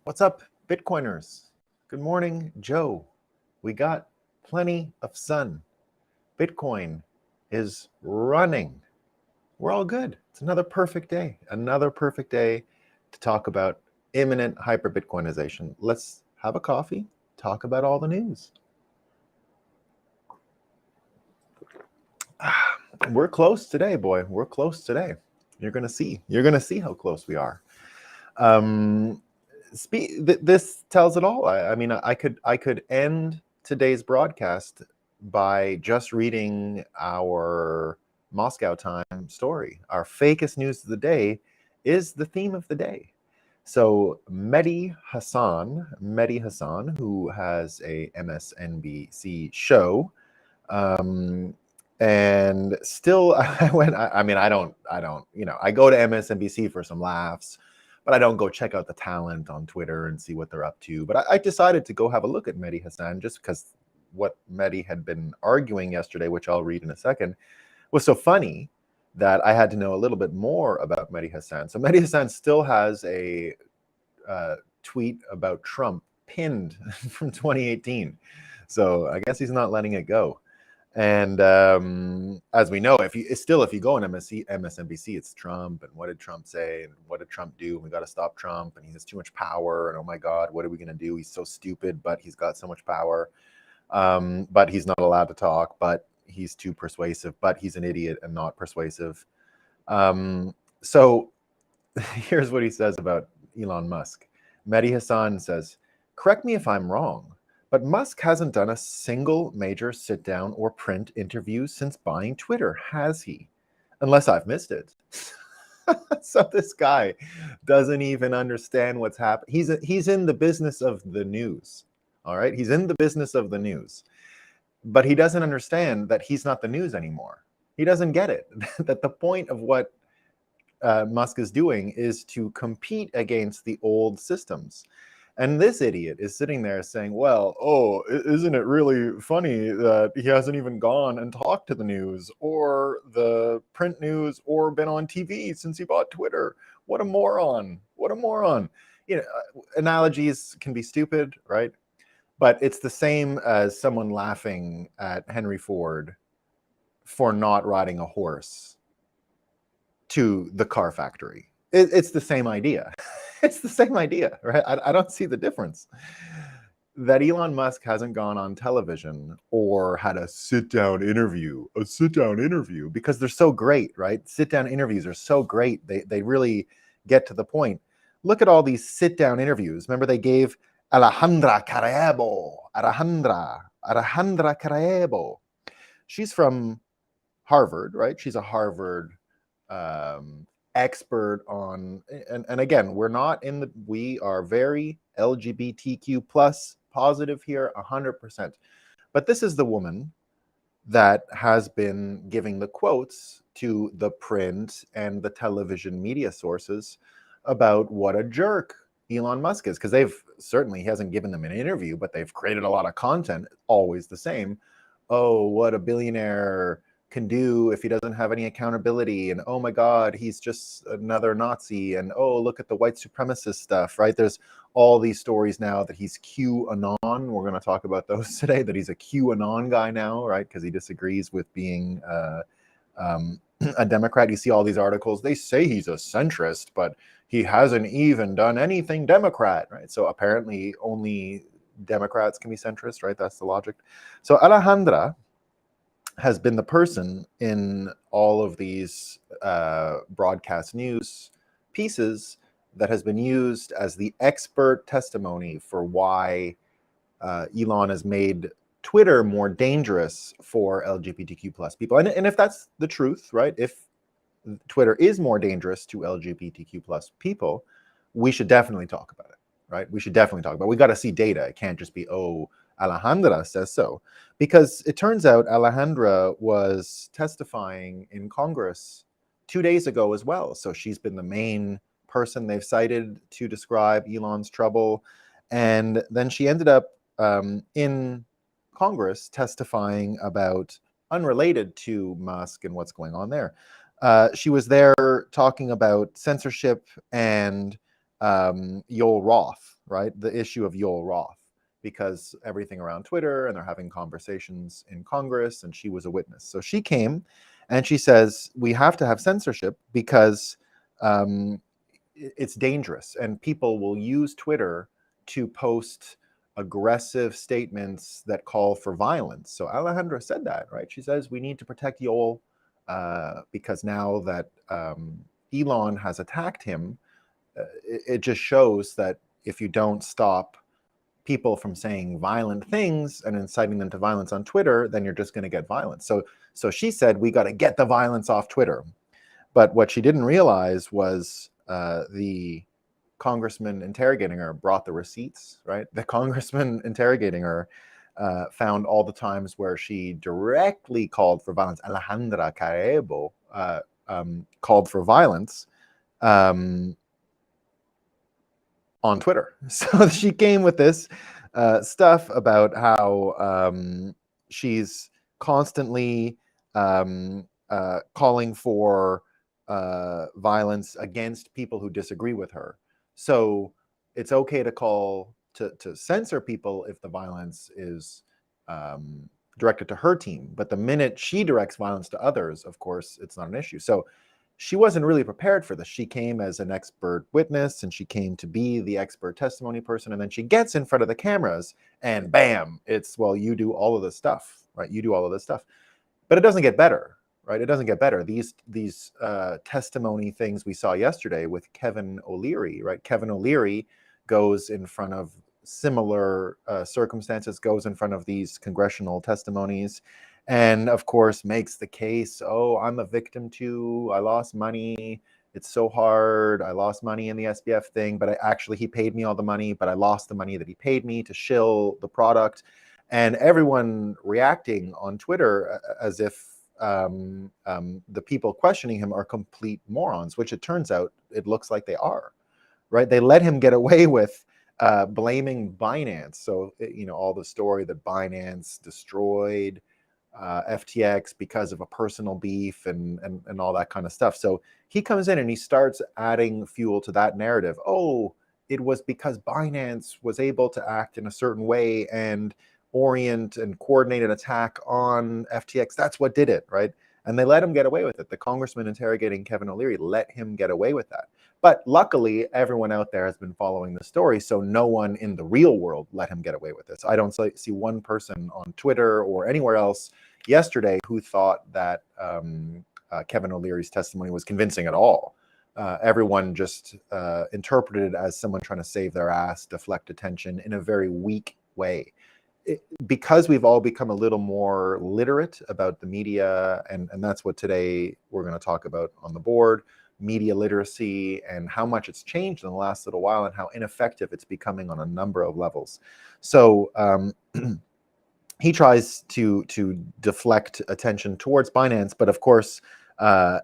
What's up, Bitcoiners? Good morning, Joe. We got plenty of sun. Bitcoin is running. We're all good. It's another perfect day. Another perfect day to talk about imminent hyper Bitcoinization. Let's have a coffee, talk about all the news. We're close today, boy. We're close today. You're gonna see. You're gonna see how close we are. This tells it all. I mean, I could end today's broadcast by just reading our Moscow time story. Our fakest news of the day is the theme of the day. So Mehdi Hassan, who has a MSNBC show, and still I go to MSNBC for some laughs, but I don't go check out the talent on Twitter and see what they're up to. But I decided to go have a look at Mehdi Hassan just because what Mehdi had been arguing yesterday, which I'll read in a second, was so funny that I had to know a little bit more about Mehdi Hassan. So Mehdi Hassan still has a tweet about Trump pinned from 2018. So I guess he's not letting it go. And as we know, if you go on MSNBC, it's Trump, and what did Trump say, and what did Trump do? We got to stop Trump, and he has too much power, and oh my God, what are we going to do? He's so stupid, but he's got so much power, but he's not allowed to talk, but he's too persuasive, but he's an idiot and not persuasive. So here's what he says about Elon Musk. Mehdi Hassan says, "Correct me if I'm wrong, but Musk hasn't done a single major sit-down or print interview since buying Twitter, has he? Unless I've missed it." So this guy doesn't even understand what's happening. He's in the business of the news, all right? He's in the business of the news, but he doesn't understand that he's not the news anymore. He doesn't get it, that the point of what Musk is doing is to compete against the old systems. And this idiot is sitting there saying, well, isn't it really funny that he hasn't even gone and talked to the news or the print news or been on TV since he bought Twitter? What a moron. What a moron. You know, analogies can be stupid, right? But it's the same as someone laughing at Henry Ford for not riding a horse to the car factory. It's the same idea. It's the same idea, right? I don't see the difference. That Elon Musk hasn't gone on television or had a sit-down interview, because they're so great, right? Sit-down interviews are so great. They really get to the point. Look at all these sit-down interviews. Remember, they gave Alejandra Carebo. She's from Harvard, right? She's a Harvard expert on, and again, we are very LGBTQ plus positive here, 100%. But this is the woman that has been giving the quotes to the print and the television media sources about what a jerk Elon Musk is, because he hasn't given them an interview, but they've created a lot of content, always the same. Oh, what a billionaire can do if he doesn't have any accountability, and oh my God, he's just another Nazi, and oh, look at the white supremacist stuff, right? There's all these stories now that he's QAnon. We're going to talk about those today, that he's a QAnon guy now, right? Because he disagrees with being a Democrat. You see all these articles, they say he's a centrist, but he hasn't even done anything Democrat, right? So apparently only Democrats can be centrist, right? That's the logic. So Alejandra has been the person in all of these broadcast news pieces that has been used as the expert testimony for why Elon has made Twitter more dangerous for LGBTQ plus people. And if that's the truth, right? If Twitter is more dangerous to LGBTQ plus people, we should definitely talk about it, right? We should definitely talk about it. We got to see data. It can't just be, oh, Alejandra says so, because it turns out Alejandra was testifying in Congress 2 days ago as well. So she's been the main person they've cited to describe Elon's trouble. And then she ended up in Congress testifying about, unrelated to Musk and what's going on there. She was there talking about censorship and Yoel Roth, right? The issue of Yoel Roth, because everything around Twitter, and they're having conversations in Congress, and she was a witness. So she came and she says, we have to have censorship because it's dangerous, and people will use Twitter to post aggressive statements that call for violence. So Alejandra said that, right? She says we need to protect Yoel because now that Elon has attacked him, it just shows that if you don't stop people from saying violent things and inciting them to violence on Twitter, then you're just going to get violence. So she said we got to get the violence off Twitter. But what she didn't realize was the congressman interrogating her brought the receipts, right? The congressman interrogating her found all the times where she directly called for violence. Alejandra Carebo called for violence on Twitter. So she came with this stuff about how she's constantly calling for violence against people who disagree with her. So it's okay to call to censor people if the violence is directed to her team. But the minute she directs violence to others, of course, it's not an issue. So she wasn't really prepared for this. She came as an expert witness, and she came to be the expert testimony person. And then she gets in front of the cameras and bam, it's, well, you do all of this stuff, right? You do all of this stuff. But it doesn't get better, right? It doesn't get better. These testimony things we saw yesterday with Kevin O'Leary, right? Kevin O'Leary goes in front of similar circumstances, goes in front of these congressional testimonies, and of course makes the case, oh, I'm a victim too. I lost money. It's so hard. I lost money in the SBF thing, but he paid me all the money, but I lost the money that he paid me to shill the product. And everyone reacting on Twitter as if the people questioning him are complete morons, which it turns out it looks like they are, right? They let him get away with blaming Binance. So, all the story that Binance destroyed FTX because of a personal beef and all that kind of stuff. So he comes in and he starts adding fuel to that narrative. Oh, it was because Binance was able to act in a certain way and orient and coordinate an attack on FTX. That's what did it, right? And they let him get away with it. The congressman interrogating Kevin O'Leary let him get away with that. But luckily, everyone out there has been following the story, so no one in the real world let him get away with this. I don't see one person on Twitter or anywhere else yesterday who thought that Kevin O'Leary's testimony was convincing at all. Everyone just interpreted it as someone trying to save their ass, deflect attention in a very weak way. Because we've all become a little more literate about the media, and that's what today we're going to talk about on the board, media literacy and how much it's changed in the last little while and how ineffective it's becoming on a number of levels. So he tries to deflect attention towards Binance, but of course,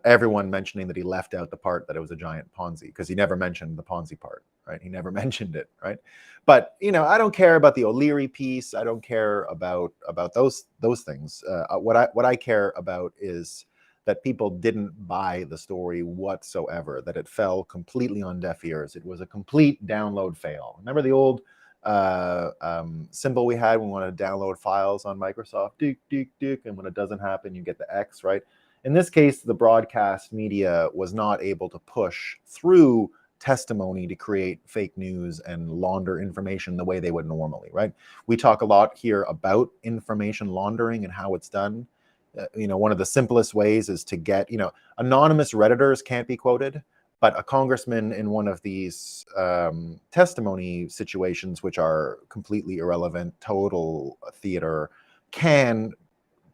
everyone mentioning that he left out the part that it was a giant Ponzi, because he never mentioned the Ponzi part, right? He never mentioned it, right? But I don't care about the O'Leary piece. I don't care about those things. What I care about is that people didn't buy the story whatsoever, that it fell completely on deaf ears. It was a complete download fail. Remember the old symbol we had when we wanted to download files on Microsoft? Duke, duke, duke. And when it doesn't happen, you get the X, right? In this case, the broadcast media was not able to push through testimony to create fake news and launder information the way they would normally, right? We talk a lot here about information laundering and how it's done. One of the simplest ways is to get, anonymous Redditors can't be quoted, but a congressman in one of these testimony situations, which are completely irrelevant, total theater, can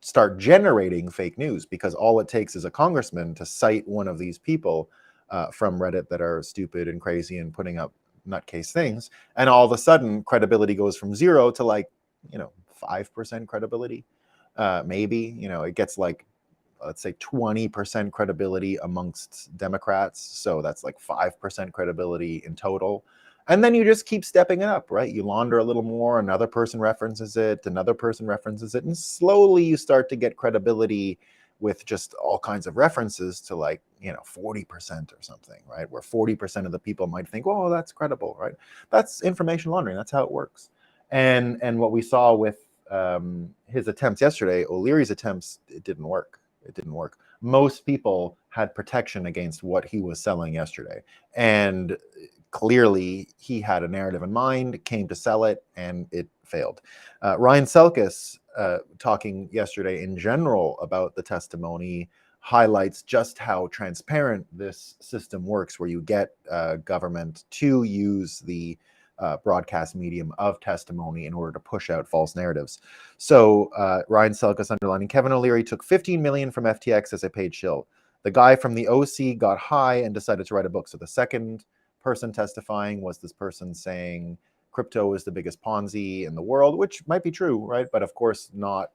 start generating fake news, because all it takes is a congressman to cite one of these people from Reddit that are stupid and crazy and putting up nutcase things, and all of a sudden credibility goes from 0 to 5% credibility. Maybe, it gets let's say 20% credibility amongst Democrats. So that's 5% credibility in total. And then you just keep stepping it up, right? You launder a little more, another person references it, another person references it, and slowly you start to get credibility with just all kinds of references to, like, 40% or something, right? Where 40% of the people might think, oh, that's credible, right? That's information laundering. That's how it works. And what we saw with his attempts yesterday, O'Leary's attempts, it didn't work. It didn't work. Most people had protection against what he was selling yesterday. And clearly he had a narrative in mind, came to sell it, and it failed. Ryan Selkis, talking yesterday in general about the testimony, highlights just how transparent this system works, where you get government to use the broadcast medium of testimony in order to push out false narratives. So Ryan Selkis underlining, Kevin O'Leary took $15 million from FTX as a paid shill. The guy from the OC got high and decided to write a book. So the second person testifying was this person saying crypto is the biggest Ponzi in the world, which might be true, right? But of course not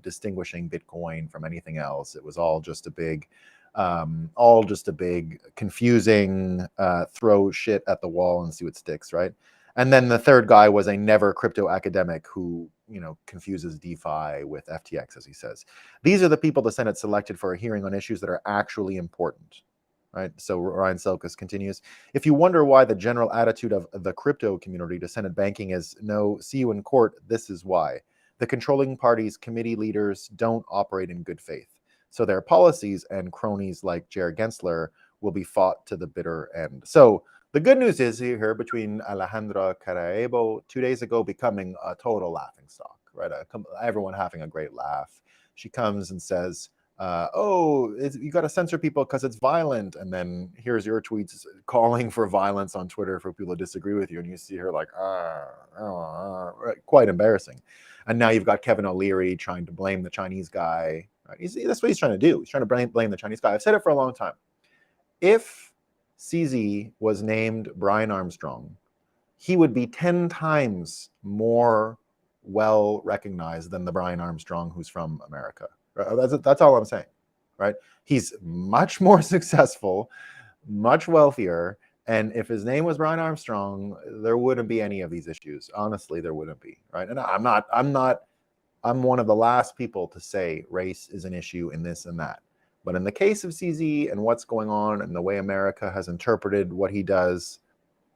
distinguishing Bitcoin from anything else. It was all just a big confusing throw shit at the wall and see what sticks, right? And then the third guy was a never crypto academic who, confuses DeFi with FTX, as he says. These are the people the Senate selected for a hearing on issues that are actually important, right? So Ryan Selkis continues, if you wonder why the general attitude of the crypto community to Senate banking is no, see you in court, this is why. The controlling party's committee leaders don't operate in good faith. So their policies and cronies like Jared Gensler will be fought to the bitter end. So the good news is here between Alejandra Caraebo 2 days ago becoming a total laughing stock, right? Everyone having a great laugh. She comes and says, you got to censor people because it's violent. And then here's your tweets calling for violence on Twitter for people to disagree with you. And you see her like, quite embarrassing. And now you've got Kevin O'Leary trying to blame the Chinese guy. Right? That's what he's trying to do. He's trying to blame the Chinese guy. I've said it for a long time. If CZ was named Brian Armstrong, he would be 10 times more well recognized than the Brian Armstrong who's from America. That's all I'm saying, right? He's much more successful, much wealthier, and if his name was Brian Armstrong, there wouldn't be any of these issues. Honestly, there wouldn't be, right? And I'm one of the last people to say race is an issue in this and that. But in the case of CZ and what's going on and the way America has interpreted what he does,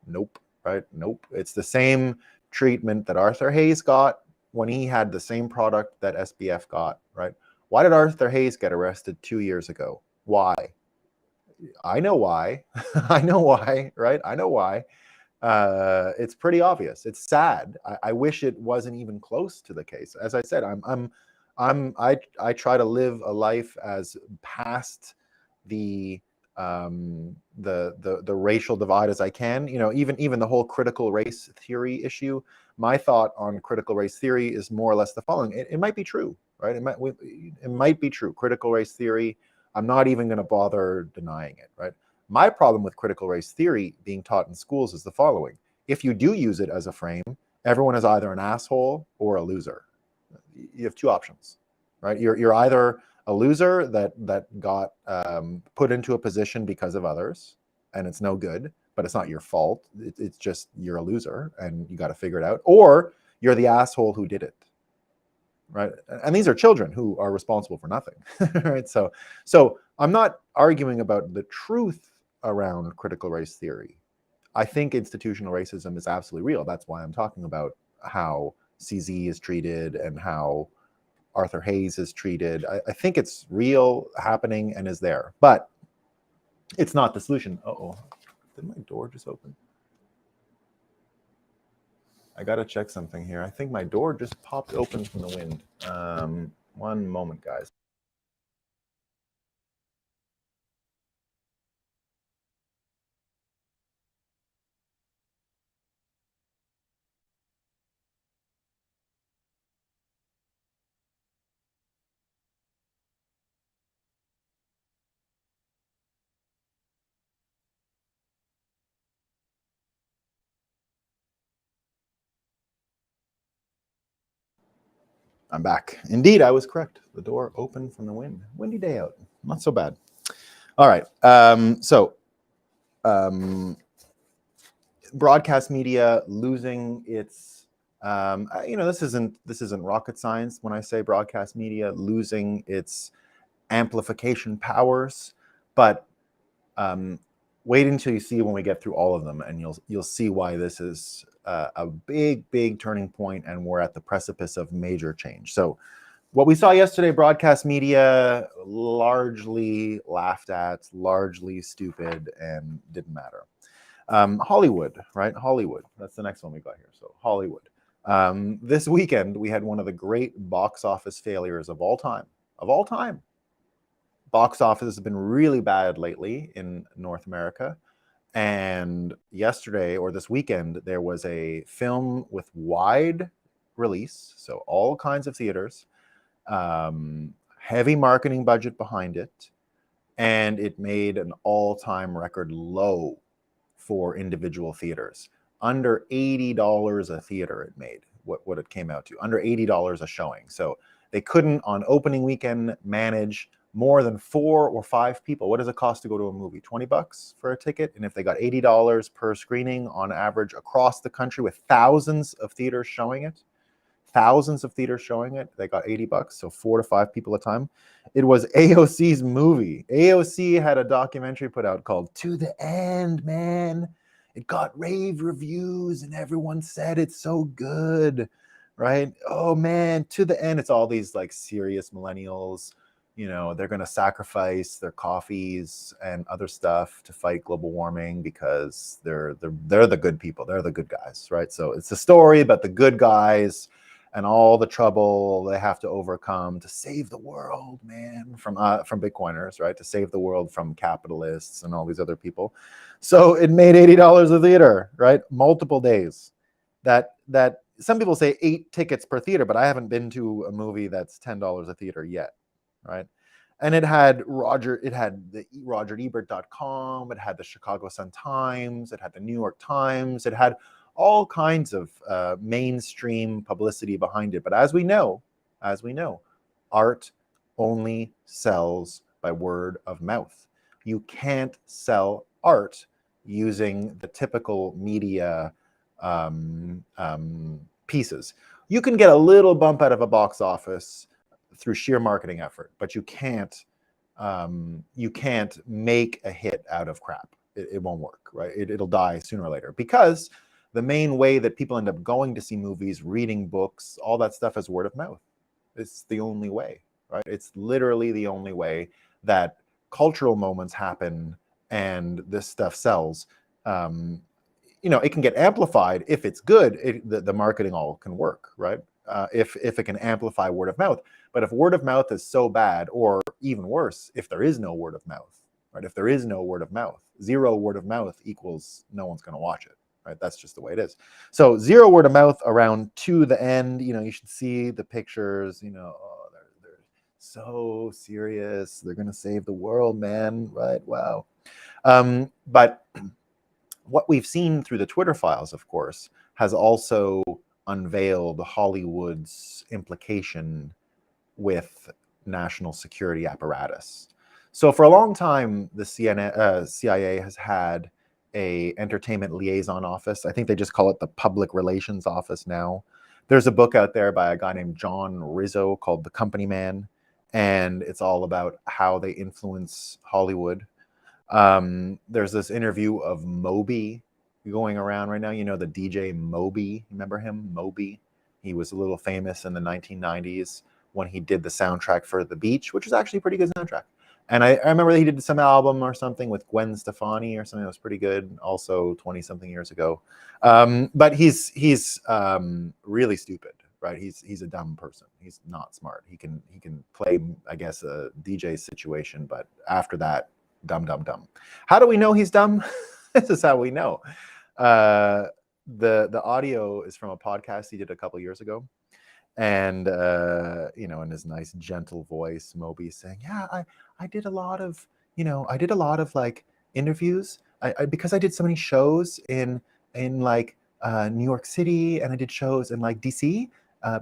nope, right? Nope. It's the same treatment that Arthur Hayes got when he had the same product that SBF got, right? Why did Arthur Hayes get arrested 2 years ago? Why? I know why. I know why, right? I know why. It's pretty obvious. It's sad. I wish it wasn't even close to the case. As I said, I try to live a life as past the racial divide as I can. Even the whole critical race theory issue. My thought on critical race theory is more or less the following. It might be true, right? It might be true. Critical race theory. I'm not even going to bother denying it, right? My problem with critical race theory being taught in schools is the following. If you do use it as a frame, everyone is either an asshole or a loser. You have two options, right? You're either a loser that got put into a position because of others, and it's no good, but it's not your fault. It's just you're a loser, and you got to figure it out. Or you're the asshole who did it, right? And these are children who are responsible for nothing, right? So I'm not arguing about the truth around critical race theory. I think institutional racism is absolutely real. That's why I'm talking about how CZ is treated and how Arthur Hayes is treated. I think it's real, happening, and is there. But it's not the solution. Uh-oh. Did my door just open? I got to check something here. I think my door just popped open from the wind. One moment, guys. I'm back. Indeed, I was correct. The door opened from the wind. Windy day out. Not so bad. All right. Broadcast media losing its, this isn't rocket science when I say broadcast media losing its amplification powers, but wait until you see when we get through all of them, and you'll see why this is a big turning point, and we're at the precipice of major change. So what we saw yesterday, broadcast media largely laughed at, largely stupid, and didn't matter. Hollywood, right? Hollywood. That's the next one we got here. So Hollywood. This weekend, we had one of the great box office failures of all time. Of all time. Box office has been really bad lately in North America. And yesterday, or this weekend, there was a film with wide release, so all kinds of theaters, heavy marketing budget behind it, and it made an all-time record low for individual theaters. Under $80 a theater it made, what it came out to, under $80 a showing. So they couldn't, on opening weekend, manage more than 4 or 5 people. What does it cost to go to a movie? $20 for a ticket? And if they got $80 per screening on average across the country with thousands of theaters showing it, they got $80, so 4 to 5 people a time. It was AOC's movie. AOC had a documentary put out called To the End, man. It got rave reviews and everyone said it's so good, right? Oh man, To the End. It's all these like serious millennials, you know, they're going to sacrifice their coffees and other stuff to fight global warming because they're the good people. They're the good guys, right? So it's a story about the good guys and all the trouble they have to overcome to save the world, man, from Bitcoiners, right? To save the world from capitalists and all these other people. So it made $80 a theater, right? Multiple days. That some people say 8 tickets per theater, but I haven't been to a movie that's $10 a theater yet, right? And it had the RogerEbert.com, it had the Chicago Sun-Times, it had the New York Times, it had all kinds of mainstream publicity behind it. But as we know, art only sells by word of mouth. You can't sell art using the typical media pieces. You can get a little bump out of a box office through sheer marketing effort, but you can't make a hit out of crap. It won't work, right? It'll die sooner or later, because the main way that people end up going to see movies, reading books, all that stuff is word of mouth. It's the only way, right? It's literally the only way that cultural moments happen and this stuff sells. You know, it can get amplified if it's good. The marketing all can work, right? If it can amplify word of mouth. But if word of mouth is so bad, or even worse, if there is no word of mouth, right? If there is no word of mouth, 0 word of mouth equals no one's going to watch it, right? That's just the way it is. So 0 word of mouth around To the End. You know, you should see the pictures. You know, oh, they're so serious. They're going to save the world, man, right? Wow. But what we've seen through the Twitter files, of course, has also unveiled Hollywood's implication with national security apparatus. So for a long time, the CIA has had a entertainment liaison office. I think they just call it the public relations office now. There's a book out there by a guy named John Rizzo called The Company Man, and it's all about how they influence Hollywood. There's this interview of Moby going around right now. You know, the DJ Moby, remember him? Moby. He was a little famous in the 1990s when he did the soundtrack for The Beach, which was actually a pretty good soundtrack. And I remember that he did some album or something with Gwen Stefani or something that was pretty good, also 20-something years ago. But he's really stupid, right? He's a dumb person. He's not smart. He can play, I guess, a DJ situation, but after that, dumb. How do we know he's dumb? This is how we know. The audio is from a podcast he did a couple years ago. And you know, in his nice gentle voice, Moby saying, yeah, I did a lot of like interviews. Because I did so many shows in like New York City, and I did shows in like DC.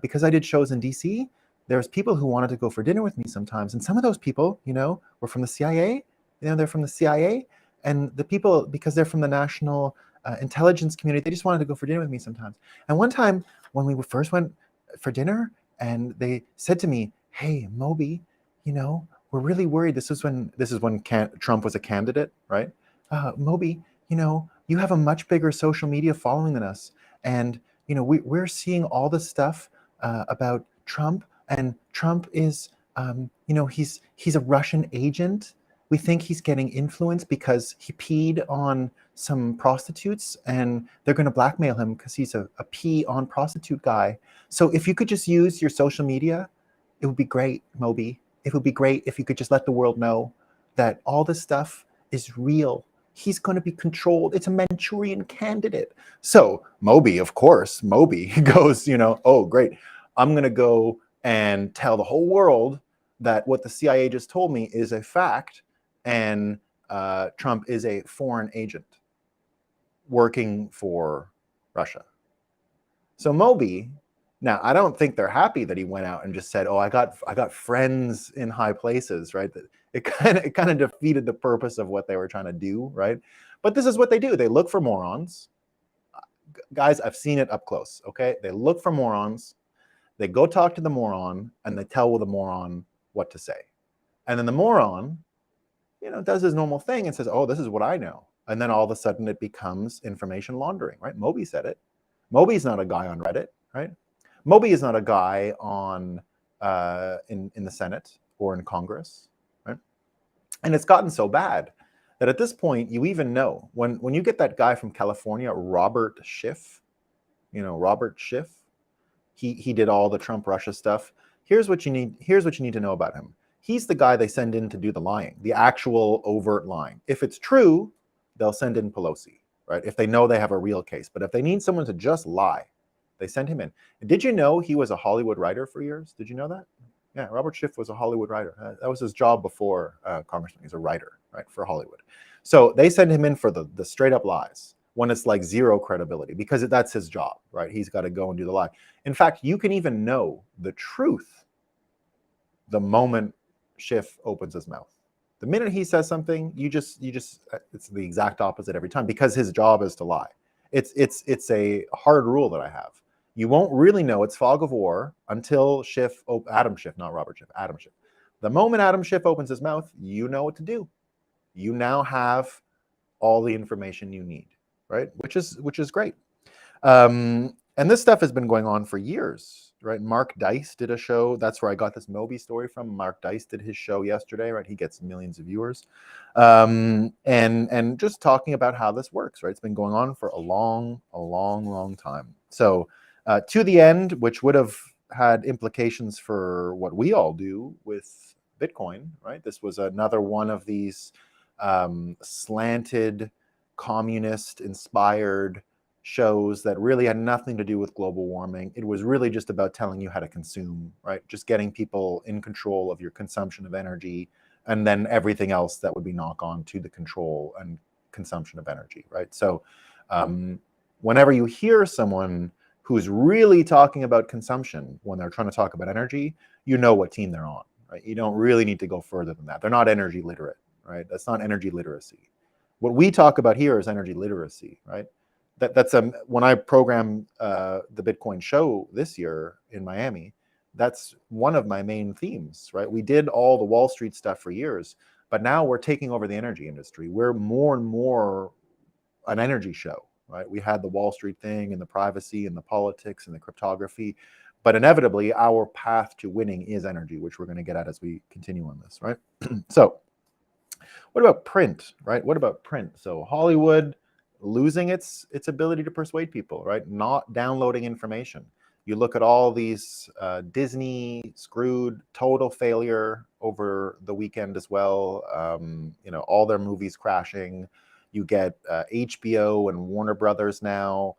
Because I did shows in DC, there's people who wanted to go for dinner with me sometimes, and some of those people, you know, were from the CIA. You know, they're from the CIA, and the people, because they're from the national intelligence community, they just wanted to go for dinner with me sometimes. And one time when we first went for dinner, and they said to me, hey, Moby, you know, we're really worried. This is when Trump was a candidate, right? Moby, you have a much bigger social media following than us, and we're seeing all this stuff about Trump, and Trump is, he's a Russian agent. We think he's getting influence because he peed on some prostitutes, and they're going to blackmail him because he's a pee on prostitute guy. So if you could just use your social media, it would be great, Moby. It would be great if you could just let the world know that all this stuff is real. He's going to be controlled. It's a Manchurian candidate. So Moby, of course, Moby goes, oh, great. I'm going to go and tell the whole world that what the CIA just told me is a fact, and Trump is a foreign agent working for Russia. So Moby, now I don't think they're happy that he went out and just said, "Oh, I got friends in high places," right? It kind of defeated the purpose of what they were trying to do, right? But this is what they do. They look for morons. Guys, I've seen it up close, okay? They look for morons. They go talk to the moron, and they tell the moron what to say. And then the moron, does his normal thing and says, "Oh, this is what I know." And then all of a sudden it becomes information laundering, right? Moby said it. Moby's not a guy on Reddit, right? Moby is not a guy on in the Senate or in Congress, right? And it's gotten so bad that at this point, you even know, when you get that guy from California, Robert Schiff, Robert Schiff, he did all the Trump Russia stuff. Here's what you need to know about him. He's the guy they send in to do the lying, the actual overt lying. If it's true, they'll send in Pelosi, right? If they know they have a real case. But if they need someone to just lie, they send him in. And did you know he was a Hollywood writer for years? Did you know that? Yeah, Robert Schiff was a Hollywood writer. That was his job before congressman. He's a writer, right, for Hollywood. So they send him in for the straight up lies when it's like zero credibility, because that's his job, right? He's got to go and do the lie. In fact, you can even know the truth the moment Schiff opens his mouth. The minute he says something, you just it's the exact opposite every time, because his job is to lie. It's a hard rule that I have. You won't really know it's fog of war until Adam Schiff, not Robert Schiff, Adam Schiff. The moment Adam Schiff opens his mouth, you know what to do. You now have all the information you need, right? Which is great. And this stuff has been going on for years, right? Mark Dice did a show. That's where I got this Moby story from. Mark Dice did his show yesterday, right? He gets millions of viewers. And just talking about how this works, right? It's been going on for a long time. So to the end, which would have had implications for what we all do with Bitcoin, right? This was another one of these slanted, communist-inspired shows that really had nothing to do with global warming. It was really just about telling you how to consume, right? Just getting people in control of your consumption of energy, and then everything else that would be knock on to the control and consumption of energy, right? So whenever you hear someone who's really talking about consumption when they're trying to talk about energy, you know what team they're on, right? You don't really need to go further than that. They're not energy literate, right? That's not energy literacy. What we talk about here is energy literacy, right? That's when I programmed the Bitcoin show this year in Miami, that's one of my main themes, right? We did all the Wall Street stuff for years, but now we're taking over the energy industry. We're more and more an energy show, right? We had the Wall Street thing and the privacy and the politics and the cryptography, but inevitably our path to winning is energy, which we're going to get at as we continue on this, right? So what about print, right? What about print? So Hollywood losing its ability to persuade people, right? Not downloading information. You look at all these Disney screwed, total failure over the weekend as well. All their movies crashing. You get HBO and Warner Brothers now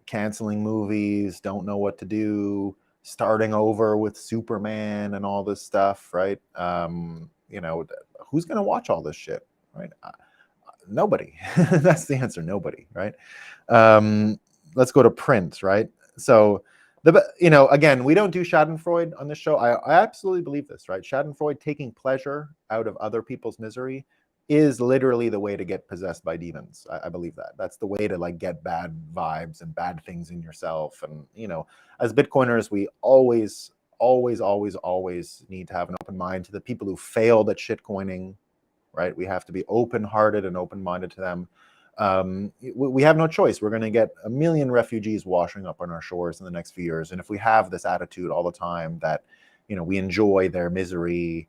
canceling movies, don't know what to do, starting over with Superman and all this stuff, right? Who's going to watch all this shit, right? Nobody. That's the answer. Nobody, right? Let's go to print, right? So again, we don't do Schadenfreude on this show. I absolutely believe this, right? Schadenfreude, taking pleasure out of other people's misery, is literally the way to get possessed by demons. I believe that. That's the way to get bad vibes and bad things in yourself. And as Bitcoiners, we always always need to have an open mind to the people who failed at shitcoining, right? We have to be open-hearted and open-minded to them. We have no choice. We're going to get a million refugees washing up on our shores in the next few years. And if we have this attitude all the time that, we enjoy their misery,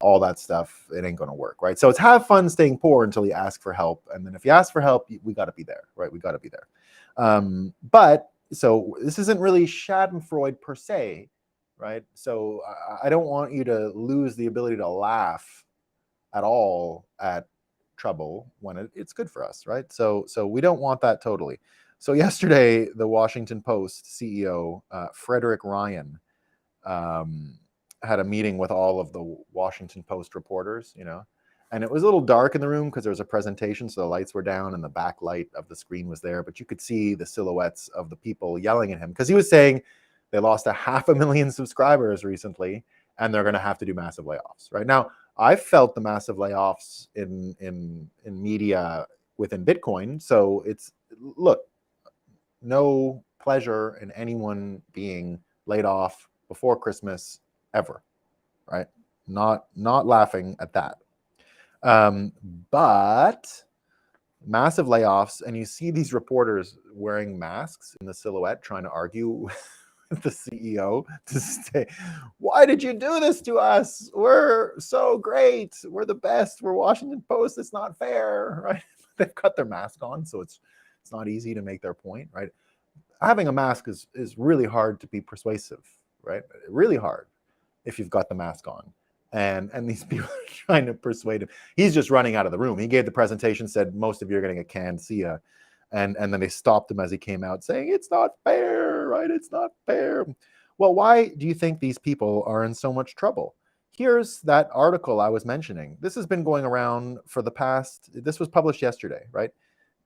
all that stuff, it ain't going to work, right? So it's have fun staying poor until you ask for help. And then if you ask for help, we got to be there, right? We got to be there. But so this isn't really Schadenfreude per se, right? So I don't want you to lose the ability to laugh at all at trouble when it's good for us, right? So we don't want that totally. So yesterday, the Washington Post CEO, Frederick Ryan, had a meeting with all of the Washington Post reporters, and it was a little dark in the room because there was a presentation, so the lights were down and the backlight of the screen was there, but you could see the silhouettes of the people yelling at him because he was saying they lost 500,000 subscribers recently and they're going to have to do massive layoffs. Right now, I've felt the massive layoffs in media within Bitcoin. So it's, look, no pleasure in anyone being laid off before Christmas ever, right? Not laughing at that. But massive layoffs, and you see these reporters wearing masks in the silhouette trying to argue with the CEO to stay. Why did you do this to us? We're so great. We're the best. We're Washington Post. It's not fair, right? They've got their mask on, so it's not easy to make their point, right? Having a mask is really hard to be persuasive, right? Really hard if you've got the mask on. And these people are trying to persuade him. He's just running out of the room. He gave the presentation, said, most of you are going to get canned, see ya. And then they stopped him as he came out saying, it's not fair, right? It's not fair. Well, why do you think these people are in so much trouble? Here's that article I was mentioning. This has been going around for the past, this was published yesterday, right?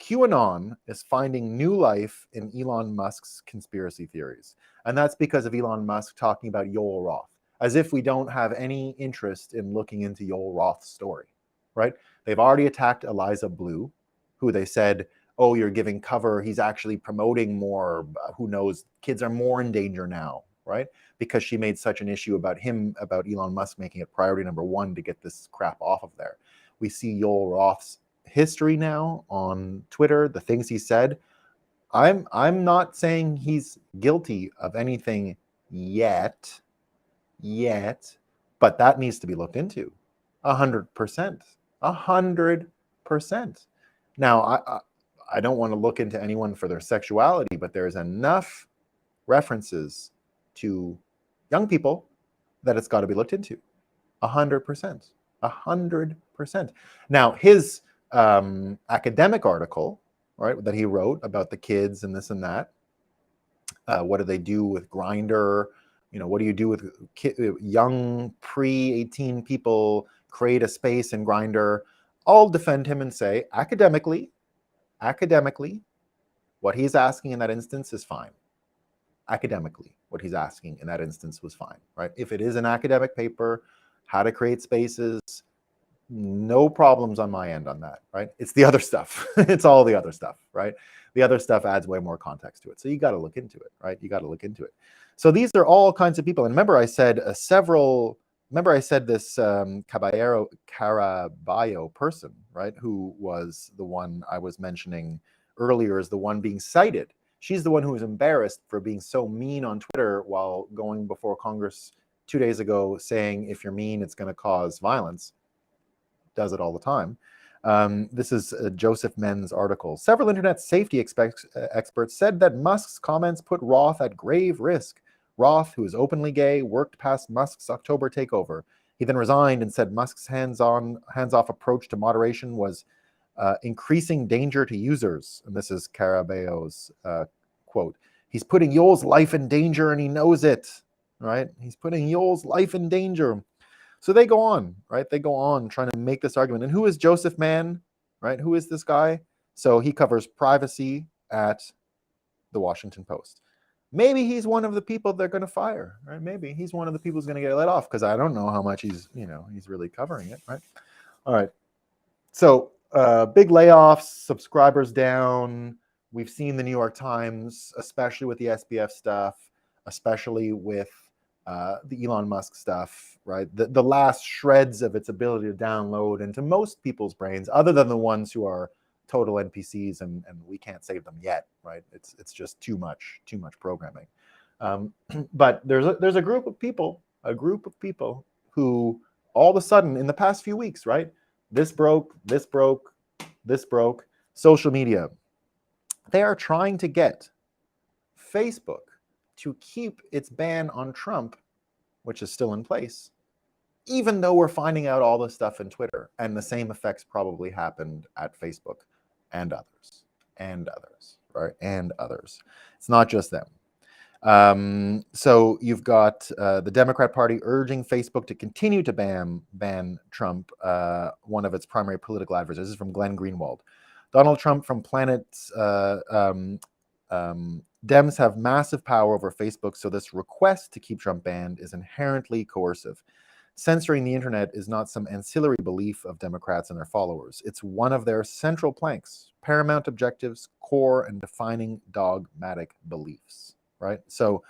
QAnon is finding new life in Elon Musk's conspiracy theories. And that's because of Elon Musk talking about Yoel Roth, as if we don't have any interest in looking into Yoel Roth's story, right? They've already attacked Eliza Blue, who they said, oh, you're giving cover. He's actually promoting more. Who knows? Kids are more in danger now, right? Because she made such an issue about Elon Musk making it priority number one to get this crap off of there. We see Yoel Roth's history now on Twitter, the things he said. I'm not saying he's guilty of anything yet, but that needs to be looked into 100%. Now, I don't want to look into anyone for their sexuality, but there's enough references to young people that it's got to be looked into 100%. Now, his academic article, right, that he wrote about the kids and this and that, what do they do with Grindr? What do you do with young pre-18 people? Create a space in Grindr. I'll defend him and say, academically, what he's asking in that instance is fine. Academically, what he's asking in that instance was fine, right? If it is an academic paper, how to create spaces, no problems on my end on that, right? It's the other stuff. It's all the other stuff, right? The other stuff adds way more context to it. So you got to look into it, right? You got to look into it. So these are all kinds of people. And remember I said this Caballero Caraballo person, right? Who was the one I was mentioning earlier as the one being cited. She's the one who was embarrassed for being so mean on Twitter while going before Congress 2 days ago saying, if you're mean, it's going to cause violence. Does it all the time. This is Joseph Men's article. Several internet safety experts said that Musk's comments put Roth at grave risk. Roth, who is openly gay, worked past Musk's October takeover. He then resigned and said Musk's hands-off approach to moderation was increasing danger to users. And this is Caraballo's quote. He's putting Yoel's life in danger and he knows it, right? He's putting Yoel's life in danger. So they go on, right? They go on trying to make this argument. And who is Joseph Mann, right? Who is this guy? So he covers privacy at the Washington Post. Maybe he's one of the people they're going to fire, right? Maybe he's one of the people who's going to get let off because I don't know how much he's really covering it, right? All right. So big layoffs, subscribers down. We've seen the New York Times, especially with the SBF stuff, especially with the Elon Musk stuff, right? The last shreds of its ability to download into most people's brains, other than the ones who are total NPCs and we can't save them yet, right? It's just too much programming. But there's a group of people who all of a sudden in the past few weeks, right? This broke, social media. They are trying to get Facebook to keep its ban on Trump, which is still in place, even though we're finding out all this stuff in Twitter. And the same effects probably happened at Facebook and others, right? And others. It's not just them. So you've got the Democrat Party urging Facebook to continue to ban Trump, one of its primary political adversaries. This is from Glenn Greenwald. Donald Trump from Planet's Dems have massive power over Facebook, so this request to keep Trump banned is inherently coercive. Censoring the internet is not some ancillary belief of Democrats and their followers. It's one of their central planks, paramount objectives, core and defining dogmatic beliefs, right? So,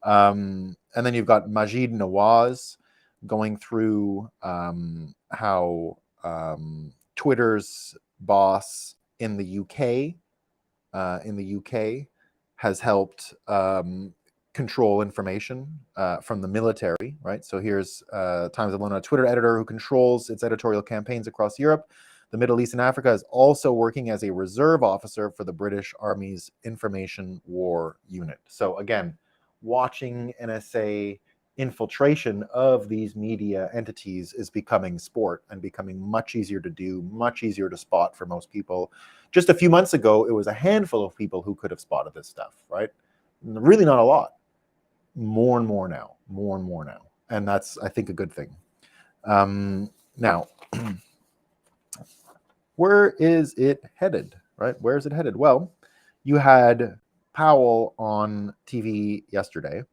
and then you've got Majid Nawaz going through how Twitter's boss in the UK has helped control information from the military, right? So here's Times of London, a Twitter editor who controls its editorial campaigns across Europe, the Middle East and Africa, is also working as a reserve officer for the British Army's Information War Unit. So again, watching NSA infiltration of these media entities is becoming sport and becoming much easier to do, much easier to spot for most people. Just a few months ago, it was a handful of people who could have spotted this stuff, right? Really not a lot. More and more now. And that's, I think, a good thing. Now, where is it headed, right? Where is it headed? Well, you had Powell on TV yesterday,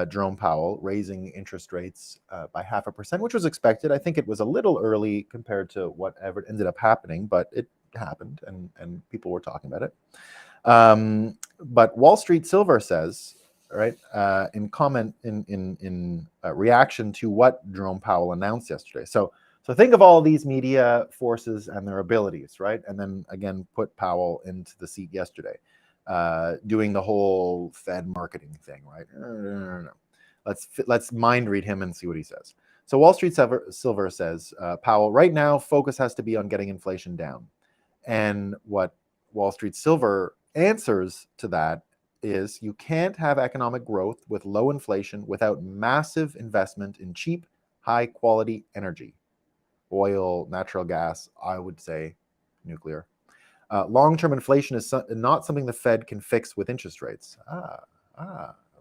Jerome Powell, raising interest rates by 0.5%, which was expected. I think it was a little early compared to whatever ended up happening, but it happened and people were talking about it. But Wall Street Silver says, right, in comment in reaction to what Jerome Powell announced yesterday. So think of all these media forces and their abilities, right? And then again, put Powell into the seat yesterday, doing the whole Fed marketing thing, right? No. Let's mind read him and see what he says. So Wall Street Silver says, Powell, right now, focus has to be on getting inflation down. And what Wall Street Silver answers to that is you can't have economic growth with low inflation without massive investment in cheap, high-quality energy. Oil, natural gas, I would say nuclear. Long-term inflation is not something the Fed can fix with interest rates.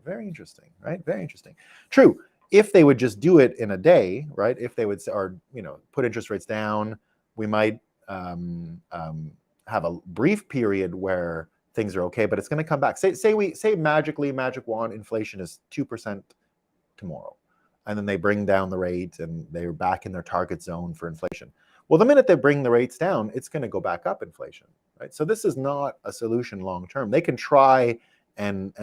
Very interesting, right? Very interesting. True, if they would just do it in a day, right? If they would, or put interest rates down, we might have a brief period where things are okay, but it's going to come back. Say magically, magic wand, inflation is 2% tomorrow, and then they bring down the rate and they're back in their target zone for inflation. Well, the minute they bring the rates down, it's going to go back up inflation, right? So this is not a solution long term. They can try and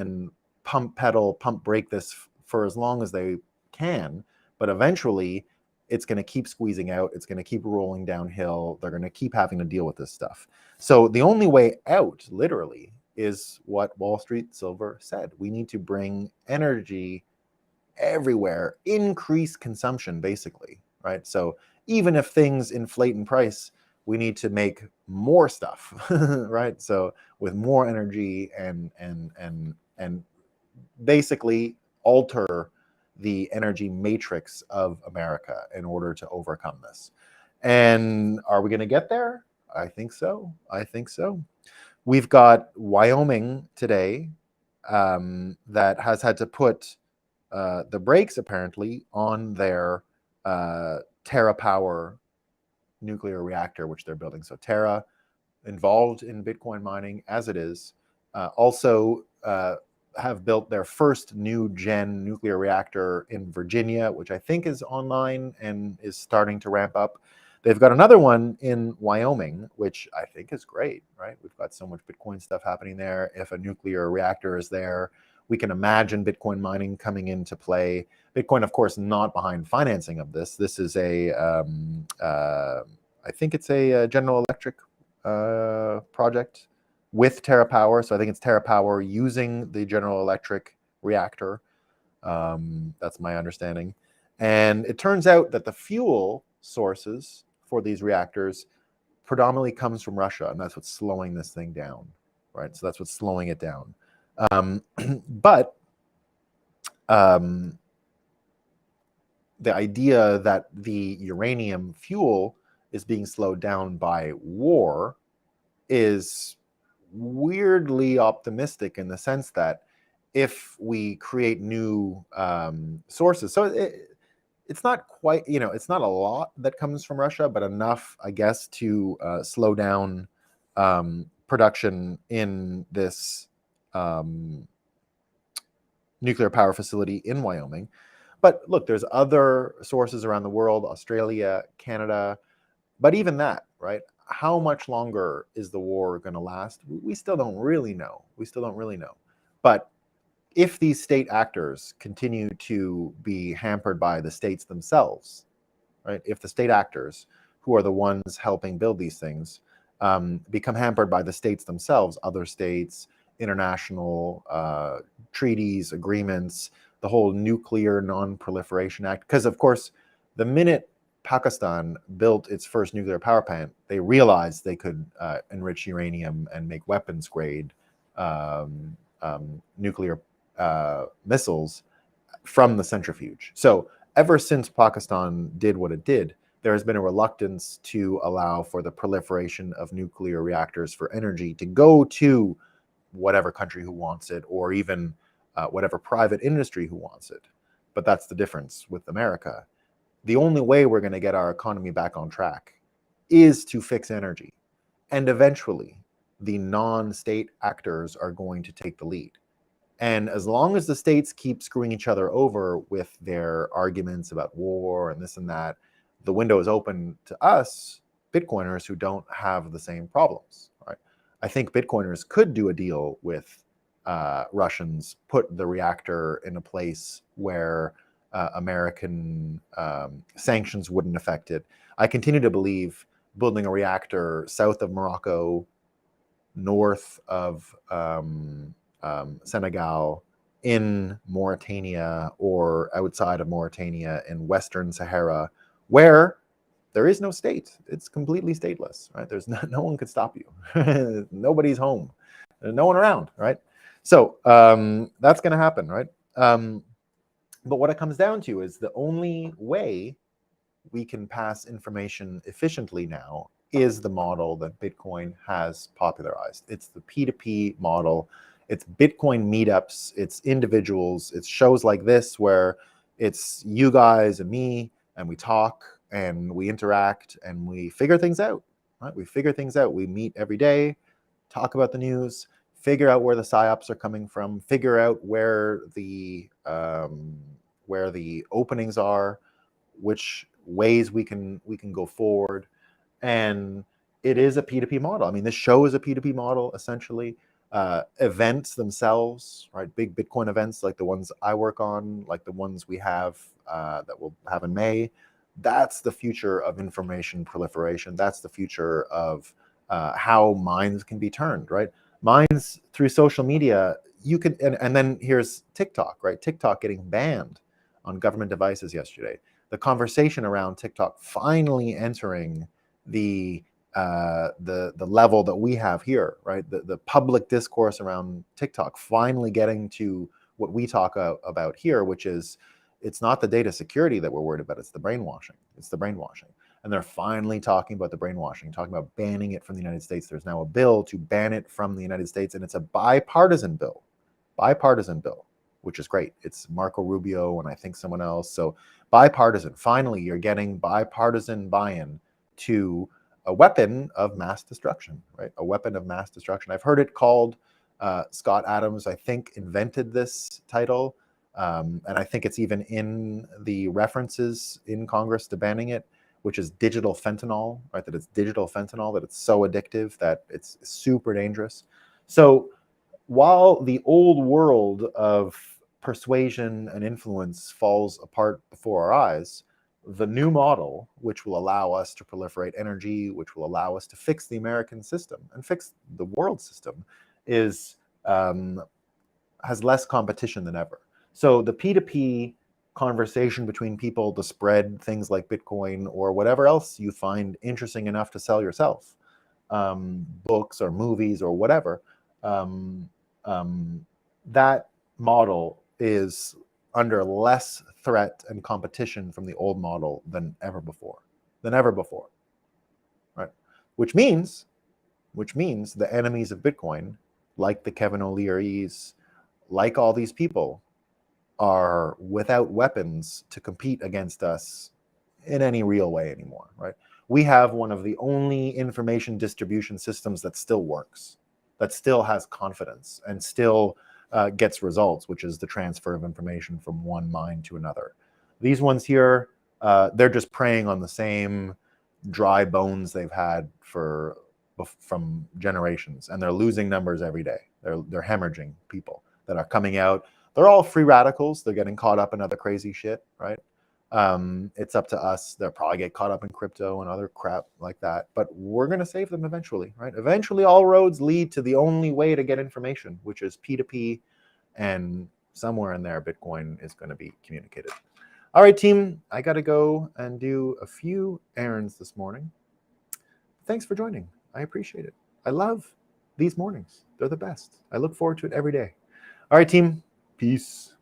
pump brake this for as long as they can, but eventually it's going to keep squeezing out. It's going to keep rolling downhill. They're going to keep having to deal with this stuff. So the only way out, literally, is what Wall Street Silver said. We need to bring energy everywhere, increase consumption, basically, right? So even if things inflate in price, we need to make more stuff, right? So with more energy and basically alter the energy matrix of America in order to overcome this. And are we going to get there? I think so. We've got Wyoming today that has had to put the brakes, apparently, on their TerraPower nuclear reactor, which they're building. So Terra, involved in Bitcoin mining, as it is, also have built their first new gen nuclear reactor in Virginia, which I think is online and is starting to ramp up. They've got another one in Wyoming, which I think is great, right? We've got so much Bitcoin stuff happening there. If a nuclear reactor is there, We can imagine Bitcoin mining coming into play. Bitcoin, of course, not behind financing of this. This is I think it's a General Electric project with TerraPower. So I think it's TerraPower using the General Electric reactor. That's my understanding. And it turns out that the fuel sources for these reactors predominantly comes from Russia, and that's what's slowing this thing down, right? So that's what's slowing it down. But the idea that the uranium fuel is being slowed down by war is weirdly optimistic in the sense that if we create new sources, so it's not quite, it's not a lot that comes from Russia, but enough, I guess, to slow down production in this nuclear power facility in Wyoming. But look, there's other sources around the world, Australia, Canada, but even that, right? How much longer is the war going to last? We still don't really know. But if these state actors continue to be hampered by the states themselves, right? If the state actors, who are the ones helping build these things, become hampered by the states themselves, other states, international treaties, agreements, the whole Nuclear Non-Proliferation Act, because of course, the minute Pakistan built its first nuclear power plant, they realized they could enrich uranium and make weapons grade nuclear missiles from the centrifuge. So ever since Pakistan did what it did, there has been a reluctance to allow for the proliferation of nuclear reactors for energy to go to whatever country who wants it, or even whatever private industry who wants it. But that's the difference with America. The only way we're going to get our economy back on track is to fix energy. And eventually, the non-state actors are going to take the lead. And as long as the states keep screwing each other over with their arguments about war and this and that, the window is open to us, Bitcoiners, who don't have the same problems, right? I think Bitcoiners could do a deal with Russians, put the reactor in a place where American sanctions wouldn't affect it. I continue to believe building a reactor south of Morocco, north of Senegal, in Mauritania, or outside of Mauritania in Western Sahara, where there is no state. It's completely stateless, right? There's no one could stop you. Nobody's home. There's no one around, right? So that's going to happen, right? But what it comes down to is the only way we can pass information efficiently now is the model that Bitcoin has popularized. It's the P2P model. It's Bitcoin meetups. It's individuals. It's shows like this where it's you guys and me, and we talk and we interact and we figure things out, right? We figure things out. We meet every day, talk about the news, figure out where the psyops are coming from, figure out where the openings are, which ways we can go forward. And it is a P2P model. I mean, this show is a P2P model, essentially. Events themselves, right? Big Bitcoin events like the ones I work on, like the ones we have that we'll have in May. That's the future of information proliferation. That's the future of how minds can be turned, right? Minds through social media. You can, and then here's TikTok, right? TikTok getting banned on government devices yesterday. The conversation around TikTok finally entering the level that we have here, right? The public discourse around TikTok finally getting to what we talk about here, which is it's not the data security that we're worried about, it's the brainwashing. It's the brainwashing. And they're finally talking about the brainwashing, talking about banning it from the United States. There's now a bill to ban it from the United States, and it's a bipartisan bill, which is great. It's Marco Rubio and I think someone else. So bipartisan, finally, you're getting bipartisan buy-in to a weapon of mass destruction, right? A weapon of mass destruction. I've heard it called, Scott Adams, I think, invented this title. And I think it's even in the references in Congress to banning it, which is digital fentanyl, right? That it's digital fentanyl, that it's so addictive that it's super dangerous. So while the old world of persuasion and influence falls apart before our eyes, the new model, which will allow us to proliferate energy, which will allow us to fix the American system and fix the world system, is has less competition than ever. So the P2P conversation between people to spread things like Bitcoin or whatever else you find interesting enough to sell yourself, books or movies or whatever, that model is under less threat and competition from the old model than ever before, right? Which means the enemies of Bitcoin, like the Kevin O'Leary's, like all these people, are without weapons to compete against us in any real way anymore, right? We have one of the only information distribution systems that still works, that still has confidence and still gets results, which is the transfer of information from one mind to another. These ones here, they're just preying on the same dry bones they've had from generations, and they're losing numbers every day. They're hemorrhaging people that are coming out. They're all free radicals. They're getting caught up in other crazy shit, right? It's up to us. They'll probably get caught up in crypto and other crap like that, but we're going to save them eventually, right? Eventually, all roads lead to the only way to get information, which is P2P, and somewhere in there, Bitcoin is going to be communicated. All right, team, I got to go and do a few errands this morning. Thanks for joining. I appreciate it. I love these mornings. They're the best. I look forward to it every day. All right, team. Peace.